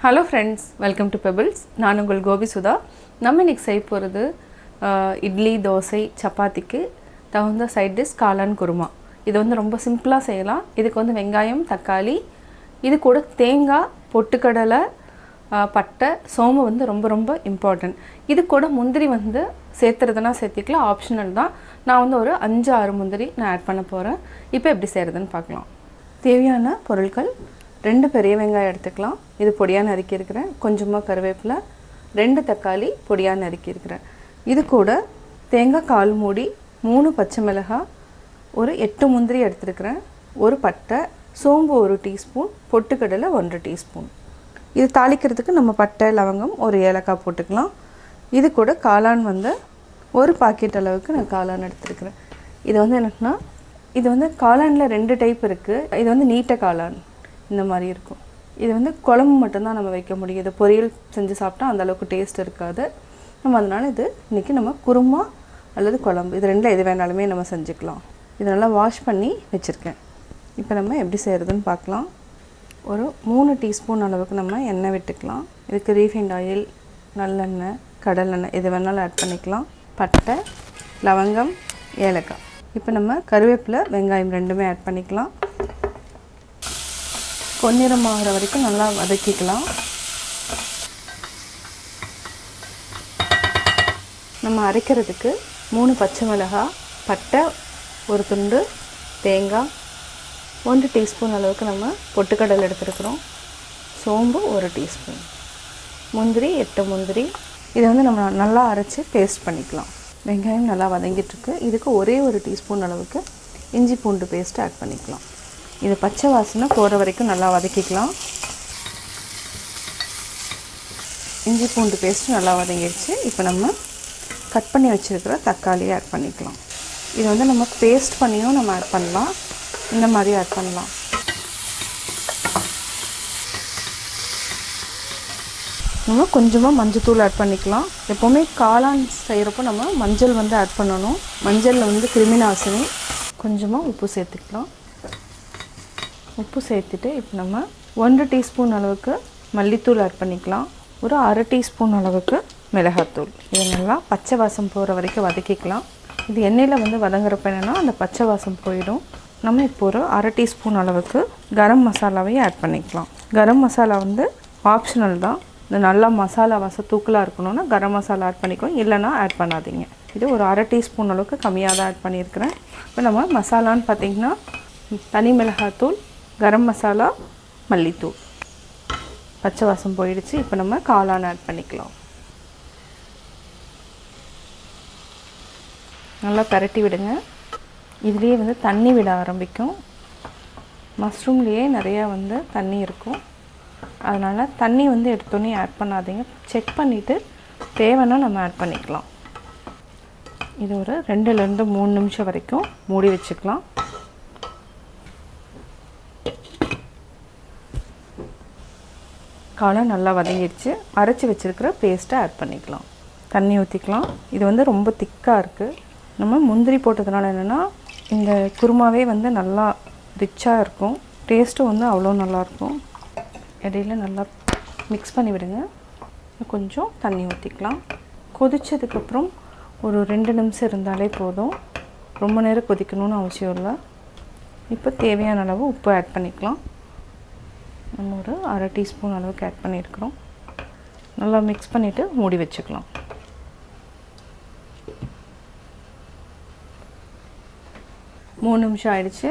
Hello friends, welcome to Pebbles. நான் உங்கள் கோபி சுதா. நம்ம இன்னைக்கு செய்ய போகிறது இட்லி, தோசை, சப்பாத்திக்கு தகுந்த சைட் டிஷ் காளான் குருமா. இது வந்து ரொம்ப சிம்பிளாக செய்யலாம். இதுக்கு வந்து வெங்காயம், தக்காளி, இது கூட தேங்காய், பொட்டுக்கடலை, பட்டை, சோம்பு வந்து ரொம்ப இம்பார்ட்டன்ட். இது கூட முந்திரி வந்து சேர்த்துறதுனா சேர்த்திக்கலாம், ஆப்ஷனல் தான். நான் வந்து ஒரு 5-6 முந்திரி நான் ஆட் பண்ண போகிறேன். இப்போ எப்படி செய்கிறதுன்னு பார்க்கலாம். தேவையான பொருட்கள்: 2 பெரிய வெங்காயம் எடுத்துக்கலாம், இது பொடியாக நறுக்கி இருக்கிறேன். கொஞ்சமாக கருவேப்பிலை, 2 தக்காளி பொடியாக நறுக்கி இருக்கிறேன். இது கூட தேங்காய் 1/4 மூடி, 3 பச்சை மிளகாய், ஒரு 8 முந்திரி எடுத்துருக்கிறேன், ஒரு பட்டை, சோம்பு 1 டீஸ்பூன், பொட்டுக்கடலை 1 டீஸ்பூன். இது தாளிக்கிறதுக்கு நம்ம பட்டை, லவங்கம், ஒரு ஏலக்காய் போட்டுக்கலாம். இது கூட காளான் வந்து ஒரு பாக்கெட் அளவுக்கு நான் காளான் எடுத்துருக்கிறேன். இது வந்து என்னன்னா, இது வந்து காளானில் 2 டைப் இருக்குது. இது வந்து நீட்ட காளான் இந்த மாதிரி இருக்கும். இது வந்து குழம்பு மட்டும்தான் நம்ம வைக்க முடியும். இதை பொரியல் செஞ்சு சாப்பிட்டா அந்தளவுக்கு டேஸ்ட் இருக்காது. நம்ம அதனால் இது இன்றைக்கி நம்ம குருமா அல்லது குழம்பு இது ரெண்டில் எது வேணாலுமே நம்ம செஞ்சுக்கலாம். இது நல்லா வாஷ் பண்ணி வச்சுருக்கேன். இப்போ நம்ம எப்படி செய்கிறதுன்னு பார்க்கலாம். ஒரு 3 டீஸ்பூன் அளவுக்கு நம்ம எண்ணெய் விட்டுக்கலாம். இதுக்கு ரீஃபைண்ட் ஆயில், நல்லெண்ணெய், கடலெண்ணெய் எது வேணாலும் ஆட் பண்ணிக்கலாம். பட்டை, லவங்கம், ஏலக்காய். இப்போ நம்ம கருவேப்பிலை, வெங்காயம் ரெண்டுமே ஆட் பண்ணிக்கலாம். பொன்னிறமாகிற வரைக்கும் நல்லா வதக்கிக்கலாம். நம்ம அரைக்கிறதுக்கு 3 பச்சை மிளகாய், பட்டை 1 துண்டு, தேங்காய் 1 டீஸ்பூன் அளவுக்கு நம்ம பொட்டுக்கடலை எடுத்துருக்குறோம், சோம்பு 1 டீஸ்பூன், முந்திரி 8 முந்திரி. இதை வந்து நம்ம நல்லா அரைச்சி பேஸ்ட் பண்ணிக்கலாம். வெங்காயம் நல்லா வதங்கிட்டுருக்கு. இதுக்கு ஒரே 1 டீஸ்பூன் அளவுக்கு இஞ்சி பூண்டு பேஸ்ட்டு ஆட் பண்ணிக்கலாம். இது பச்சை வாசனை போகிற வரைக்கும் நல்லா வதக்கிக்கலாம். இஞ்சி பூண்டு பேஸ்ட்டு நல்லா வதங்கிடுச்சு. இப்போ நம்ம கட் பண்ணி வச்சுருக்கிற தக்காளியை ஆட் பண்ணிக்கலாம். இது வந்து நம்ம பேஸ்ட் பண்ணியும் நம்ம ஆட் பண்ணலாம், இந்த மாதிரி ஆட் பண்ணலாம். நம்ம கொஞ்சமாக மஞ்சத்தூள் ஆட் பண்ணிக்கலாம். எப்போவுமே காளான் செய்கிறப்போ நம்ம மஞ்சள் வந்து ஆட் பண்ணணும். மஞ்சளில் வந்து கிருமி நாசினி. கொஞ்சமாக உப்பு சேர்த்துக்கலாம். உப்பு சேர்த்துட்டு இப்போ நம்ம 1 டீஸ்பூன் அளவுக்கு மல்லித்தூள் ஆட் பண்ணிக்கலாம். ஒரு 1/2 டீஸ்பூன் அளவுக்கு மிளகாத்தூள். இதை நல்லா பச்சை வாசம் போகிற வரைக்கும் வதக்கிக்கலாம். இது எண்ணெயில் வந்து வதங்குறப்ப என்னென்னா அந்த பச்சை வாசம் போயிடும். நம்ம இப்போ ஒரு 1/2 டீஸ்பூன் அளவுக்கு கரம் மசாலாவையும் ஆட் பண்ணிக்கலாம். கரம் மசாலா வந்து ஆப்ஷனல் தான். இந்த நல்லா மசாலா வாசம் தூக்கலாக இருக்கணும்னா கரம் மசாலா ஆட் பண்ணிக்கோங்க, இல்லைனா ஆட் பண்ணாதீங்க. இது ஒரு 1/2 டீஸ்பூன் அளவுக்கு கம்மியாக தான் ஆட் பண்ணியிருக்கிறேன். இப்போ நம்ம மசாலான்னு பார்த்திங்கன்னா தனி மிளகாத்தூள், கரம் மசாலா, மல்லித்தூள், பச்சை வாசம் போயிடுச்சு. இப்போ நம்ம காளான் ஆட் பண்ணிக்கலாம். நல்லா பரட்டி விடுங்க. இதுலேயே வந்து தண்ணி விட ஆரம்பிக்கும். மஷ்ரூம்லேயே நிறையா வந்து தண்ணி இருக்கும். அதனால் தண்ணி வந்து எடுத்தோன்னே ஆட் பண்ணாதீங்க. செக் பண்ணிவிட்டு தேவைன்னா நம்ம ஆட் பண்ணிக்கலாம். இது ஒரு 2லேருந்து 3 நிமிஷம் வரைக்கும் மூடி வச்சுக்கலாம். காளான் நல்லா வதங்கிடுச்சு. அரைச்சி வச்சுருக்கிற பேஸ்ட்டை ஆட் பண்ணிக்கலாம். தண்ணி ஊற்றிக்கலாம். இது வந்து ரொம்ப திக்காக இருக்குது. நம்ம முந்திரி போட்டதுனால என்னென்னா இந்த குருமாவே வந்து நல்லா ரிச்சாக இருக்கும். டேஸ்ட்டும் வந்து அவ்வளோ நல்லாயிருக்கும். இடையில நல்லா மிக்ஸ் பண்ணி விடுங்க. கொஞ்சம் தண்ணி ஊற்றிக்கலாம். கொதித்ததுக்கப்புறம் ஒரு 2 நிமிஷம் இருந்தாலே போதும். ரொம்ப நேரம் கொதிக்கணும்னு அவசியம் இல்லை. இப்போ தேவையான அளவு உப்பு ஆட் பண்ணிக்கலாம். நம்ம ஒரு 1/2 டீஸ்பூன் அளவுக்கு ஆட் பண்ணியிருக்கிறோம். நல்லா மிக்ஸ் பண்ணிவிட்டு மூடி வச்சுக்கலாம். மூணு நிமிஷம் ஆயிடுச்சு.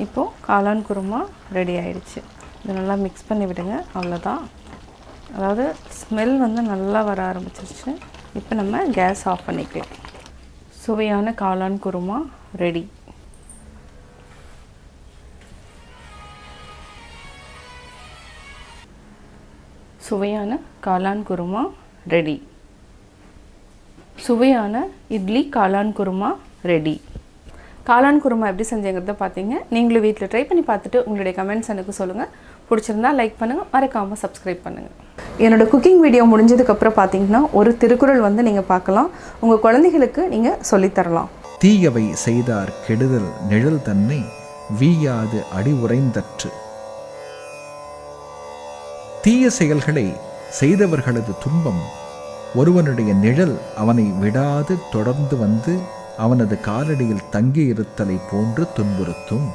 இப்போது காளான் குருமா ரெடி ஆயிடுச்சு. இதை நல்லா மிக்ஸ் பண்ணி விடுங்க. அவ்வளோதான். அதாவது ஸ்மெல் வந்து நல்லா வர ஆரம்பிச்சிருச்சு. இப்போ நம்ம கேஸ் ஆஃப் பண்ணிக்கலாம். சுவையான காளான் குருமா ரெடி. சுவையான காளான் குருமா ரெடி. சுவையான இட்லி காளான் குருமா ரெடி. காளான் குருமா எப்படி செஞ்சேங்கிறத பார்த்தீங்க. நீங்களும் வீட்டில் ட்ரை பண்ணி பார்த்துட்டு உங்களுடைய கமெண்ட்ஸ் எனக்கு சொல்லுங்கள். பிடிச்சிருந்தா லைக் பண்ணுங்கள், மறக்காமல் சப்ஸ்கிரைப் பண்ணுங்கள். என்னோடய குக்கிங் வீடியோ முடிஞ்சதுக்கப்புறம் பார்த்தீங்கன்னா ஒரு திருக்குறள் வந்து நீங்கள் பார்க்கலாம். உங்கள் குழந்தைகளுக்கு நீங்கள் சொல்லித்தரலாம். தீயவை செய்தார் கெடுதல் நிழல் தன்னை வீயாது அடி உறைந்தற்று. தீய செயல்களை செய்தவர்களது துன்பம் ஒருவனுடைய நிழல் அவனை விடாது தொடர்ந்து வந்து அவனது காலடியில் தங்கியிருத்தலை போன்று துன்புறுத்தும்.